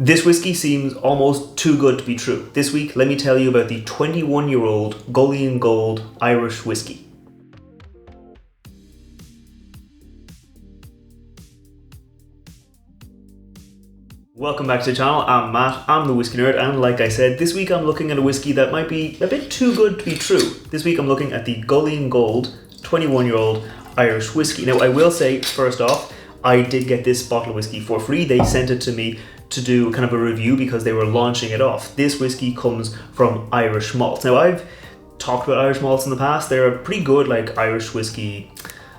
This whiskey seems almost too good to be true. This week, let me tell you about the 21-year-old Goleen Gold Irish whiskey. Welcome back to the channel. I'm Matt, I'm the Whiskey Nerd, and like I said, this week I'm looking at a whiskey that might be a bit too good to be true. This week I'm looking at the Goleen Gold 21-year-old Irish whiskey. Now I will say, first off, I did get this bottle of whiskey for free. They sent it to me to do kind of a review because they were launching it off. This whiskey comes from Irish Malts. Now I've talked about Irish Malts in the past. They're a pretty good Irish whiskey,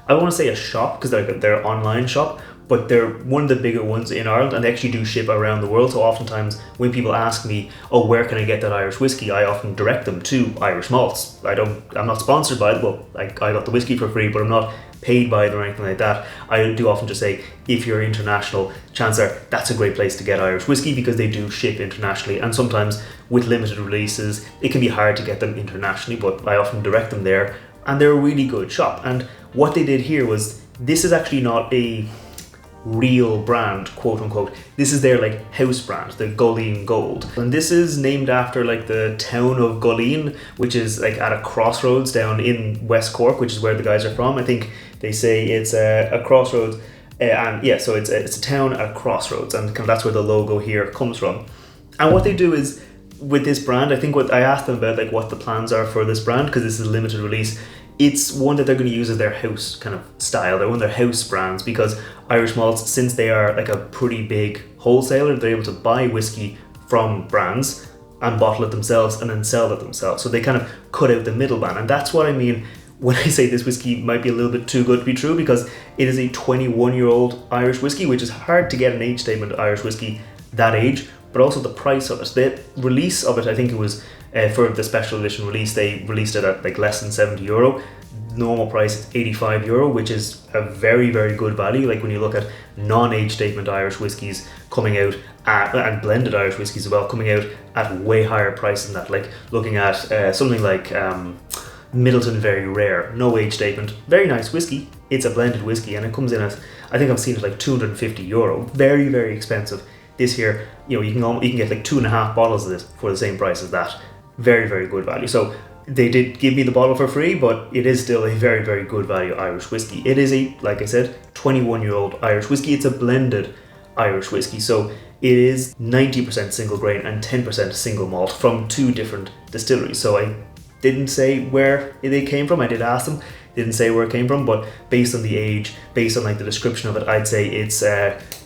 I don't want to say a shop because they're an online shop, but they're one of the bigger ones in Ireland, and they actually do ship around the world. So oftentimes when people ask me, oh, where can I get that Irish whiskey, I often direct them to Irish Malts. I'm not sponsored by it. Well, I got the whiskey for free, but I'm not paid by it or anything like that. I do often just say, if you're international, chances are that's a great place to get Irish whiskey because they do ship internationally, and sometimes with limited releases it can be hard to get them internationally, but I often direct them there, and they're a really good shop. And what they did here was, this is actually not a real brand, quote unquote. This is their house brand, the Goleen Gold, and this is named after the town of Goleen, which is at a crossroads down in West Cork, which is where the guys are from. I think they say it's a crossroads, and yeah, so it's a town at a crossroads, and kind of that's where the logo here comes from. And what they do is, with this brand, I think what I asked them about what the plans are for this brand, because this is a limited release. It's one that they're going to use as their house kind of style. They're one of their house brands, because Irish Malts, since they are a pretty big wholesaler, they're able to buy whiskey from brands and bottle it themselves and then sell it themselves. So they kind of cut out the middleman, and that's what I mean when I say this whiskey might be a little bit too good to be true, because it is a 21-year-old Irish whiskey, which is hard to get an age statement Irish whiskey that age, but also the price of it. The release of it, I think it was for the special edition release, they released it at less than €70. Normal price is €85, which is a very, very good value. When you look at non-age statement Irish whiskies coming out at, and blended Irish whiskies as well, coming out at way higher price than that. Looking at something like Middleton Very Rare, no age statement, very nice whiskey. It's a blended whiskey, and it comes in at, I think I've seen it €250. Very, very expensive. This here, you can get 2.5 bottles of this for the same price as that. Very, very good value. So they did give me the bottle for free, but it is still a very, very good value Irish whiskey. It is like I said, 21-year-old Irish whiskey. It's a blended Irish whiskey, so it is 90% single grain and 10% single malt from 2 different distilleries. So I didn't say where they came from. I did ask them, didn't say where it came from, but based on the age, based on the description of it, I'd say it's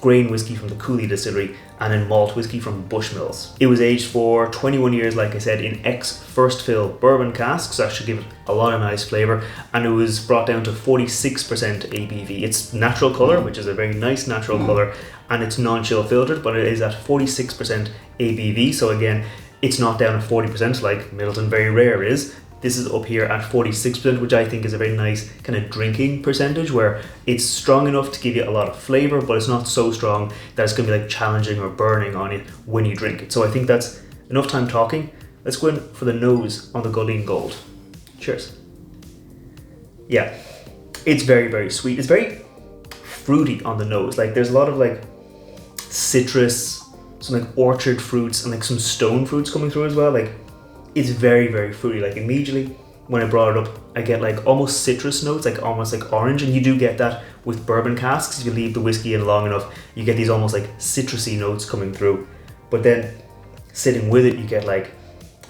grain whiskey from the Cooley distillery and then malt whiskey from Bushmills. It was aged for 21 years, like I said, in first fill bourbon casks, so that should give it a lot of nice flavour, and it was brought down to 46% ABV. It's natural colour, which is a very nice natural colour, and it's non-chill filtered, but it is at 46% ABV, so again, it's not down at 40% like Middleton Very Rare is. This is up here at 46%, which I think is a very nice kind of drinking percentage, where it's strong enough to give you a lot of flavour, but it's not so strong that it's going to be challenging or burning on you when you drink it. So I think that's enough time talking. Let's go in for the nose on the Goleen Gold. Cheers. Yeah, it's very, very sweet. It's very fruity on the nose. There's a lot of citrus, some orchard fruits, and some stone fruits coming through as well. It's very, very fruity. Immediately when I brought it up, I get almost citrus notes, almost orange, and you do get that with bourbon casks. If you leave the whiskey in long enough, you get these almost citrusy notes coming through. But then sitting with it, you get a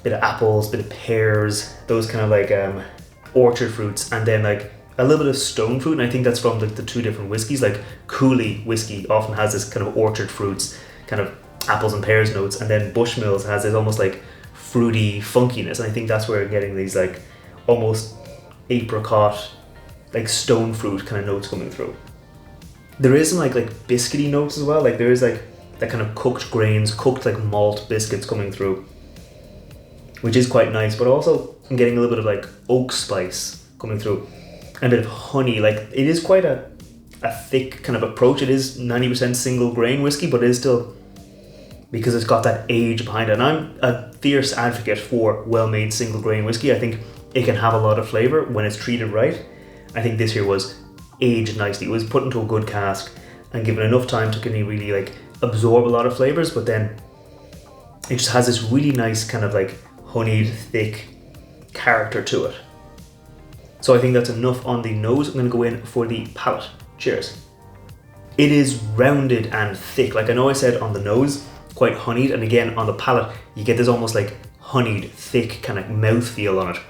bit of apples, bit of pears, those kind of orchard fruits, and then a little bit of stone fruit. And I think that's from the 2 different whiskeys. Cooley whiskey often has this kind of orchard fruits, kind of apples and pears notes, and then Bushmills has this almost fruity funkiness, and I think that's where we're getting these almost apricot, stone fruit kind of notes coming through. There is some biscuity notes as well. There is that kind of cooked grains, cooked malt biscuits coming through, which is quite nice. But also I'm getting a little bit of oak spice coming through, and a bit of honey. It is quite a thick kind of approach. It is 90% single grain whiskey, but it is still, because it's got that age behind it. And I'm a fierce advocate for well-made single grain whiskey. I think it can have a lot of flavour when it's treated right. I think this here was aged nicely. It was put into a good cask and given enough time to really absorb a lot of flavors, but then it just has this really nice kind of like honeyed, thick character to it. So I think that's enough on the nose. I'm going to go in for the palate. Cheers. It is rounded and thick. Like I know I said on the nose, quite honeyed, and again on the palate, you get this almost like honeyed, thick kind of mouthfeel on it.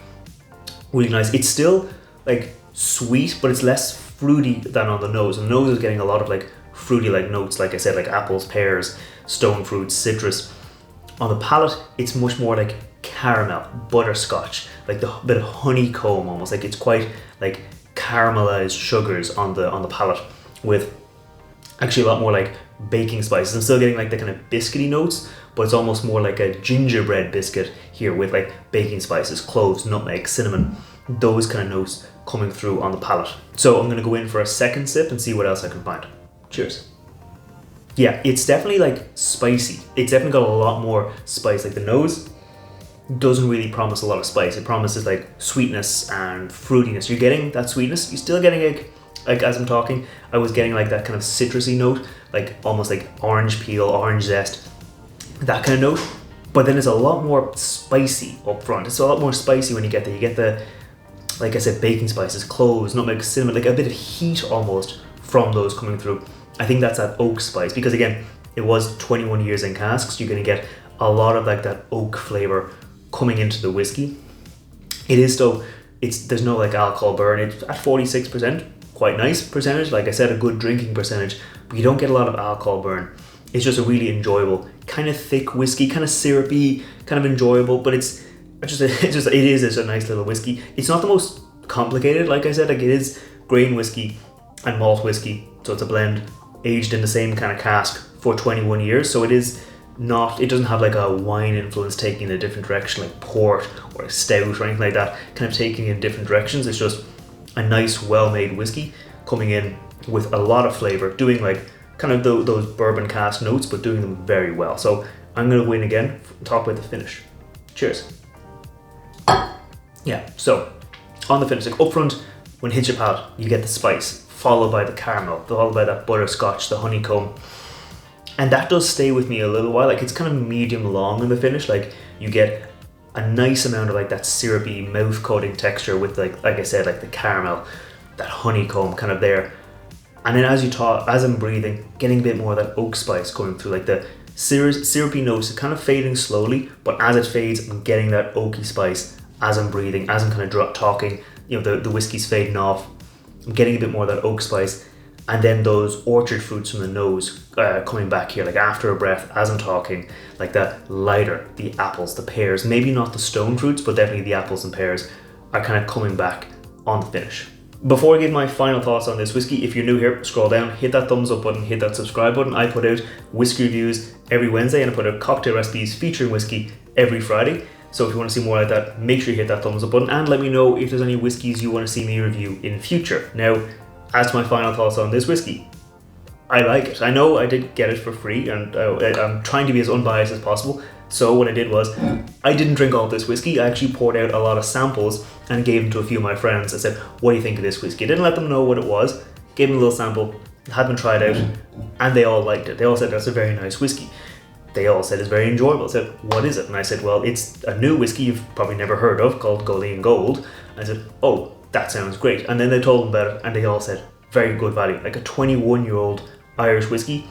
Really nice. It's still like sweet, but it's less fruity than on the nose. And the nose is getting a lot of like fruity like notes, like I said, like apples, pears, stone fruits, citrus. On the palate, it's much more like caramel, butterscotch, like the bit of honeycomb almost. Like it's quite like caramelized sugars on the palate, with actually a lot more like baking spices. I'm still getting like the kind of biscuity notes, but it's almost more like a gingerbread biscuit here with like baking spices, cloves, nutmeg, cinnamon, those kind of notes coming through on the palate. So I'm going to go in for a second sip and see what else I can find. Cheers. Yeah, it's definitely like spicy. It's definitely got a lot more spice. Like the nose doesn't really promise a lot of spice. It promises like sweetness and fruitiness. You're getting that sweetness. You're still getting like as I'm talking, I was getting like that kind of citrusy note, like almost like orange peel, orange zest, that kind of note. But then it's a lot more spicy up front. It's a lot more spicy when you get there. You get the, like I said, baking spices, cloves, nutmeg, cinnamon, like a bit of heat almost from those coming through. I think that's that oak spice, because again, it was 21 years in casks. You're going to get a lot of like that oak flavor coming into the whiskey. It is though, there's no like alcohol burn. It's at 46%, quite nice percentage. Like I said, a good drinking percentage, but you don't get a lot of alcohol burn. It's just a really enjoyable, kind of thick whiskey, kind of syrupy, kind of enjoyable, but it is a nice little whiskey. It's not the most complicated, like I said, like it is grain whiskey and malt whiskey, so it's a blend aged in the same kind of cask for 21 years. So it doesn't have like a wine influence taking in a different direction, like port or a stout or anything like that, kind of taking in different directions. It's just a nice, well-made whiskey coming in with a lot of flavor, doing like kind of those bourbon cask notes, but doing them very well. So I'm going to go in again and talk about the finish. Cheers. Yeah, so on the finish, like up front, when it hits your palate, you get the spice, followed by the caramel, followed by that butterscotch, the honeycomb. And that does stay with me a little while. Like it's kind of medium long in the finish. Like you get a nice amount of like that syrupy mouth coating texture with like I said, like the caramel, that honeycomb kind of there. And then as I'm breathing, getting a bit more of that oak spice going through, like the syrupy notes are kind of fading slowly, but as it fades, I'm getting that oaky spice as I'm breathing, as I'm kind of talking, you know, the whiskey's fading off. I'm getting a bit more of that oak spice, and then those orchard fruits from the nose coming back here, like after a breath, as I'm talking, like that lighter, the apples, the pears, maybe not the stone fruits, but definitely the apples and pears are kind of coming back on the finish. Before I give my final thoughts on this whiskey, if you're new here, scroll down, hit that thumbs up button, hit that subscribe button. I put out whiskey reviews every Wednesday, and I put out cocktail recipes featuring whiskey every Friday. So if you want to see more like that, make sure you hit that thumbs up button and let me know if there's any whiskies you want to see me review in future. Now, as to my final thoughts on this whiskey, I like it. I know I did get it for free, and I'm trying to be as unbiased as possible. So what I did was, I didn't drink all this whiskey. I actually poured out a lot of samples and gave them to a few of my friends. I said, what do you think of this whiskey? I didn't let them know what it was, gave them a little sample, had them try it out, and they all liked it. They all said, that's a very nice whiskey. They all said it's very enjoyable. I said, what is it? And I said, well, it's a new whiskey you've probably never heard of called Goleen Gold. I said, oh, that sounds great. And then they told them about it, and they all said, very good value. Like a 21-year-old Irish whiskey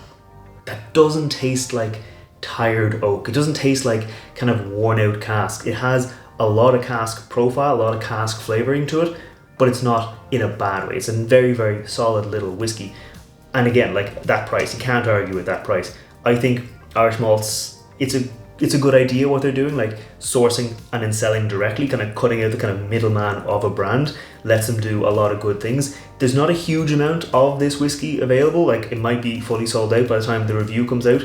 that doesn't taste like tired oak. It doesn't taste like kind of worn out cask. It has a lot of cask profile, a lot of cask flavoring to it, but it's not in a bad way. It's a very, very solid little whiskey. And again, like that price, you can't argue with that price. I think Irish Malts, it's a good idea what they're doing, like sourcing and then selling directly, kind of cutting out the kind of middleman of a brand, lets them do a lot of good things. There's not a huge amount of this whiskey available, like it might be fully sold out by the time the review comes out,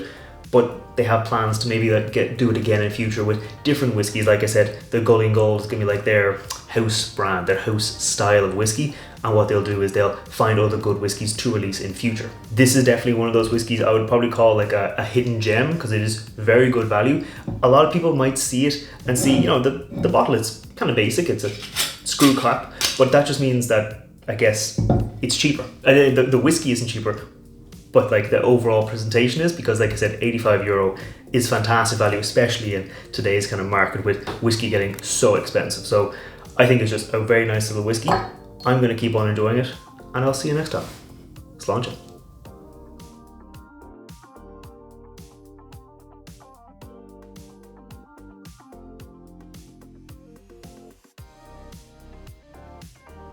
but they have plans to maybe like do it again in future with different whiskies. Like I said, the Goleen Gold is going to be like their house brand, their house style of whiskey, and what they'll do is they'll find other good whiskies to release in future. This is definitely one of those whiskies I would probably call like a hidden gem, because it is very good value. A lot of people might see it and see, you know, the bottle is kind of basic, it's a screw cap, but that just means that I guess it's cheaper. The whiskey isn't cheaper, but like the overall presentation is, because like I said, €85 is fantastic value, especially in today's kind of market with whiskey getting so expensive. So I think it's just a very nice little whiskey. I'm going to keep on enjoying it, and I'll see you next time. Sláinte.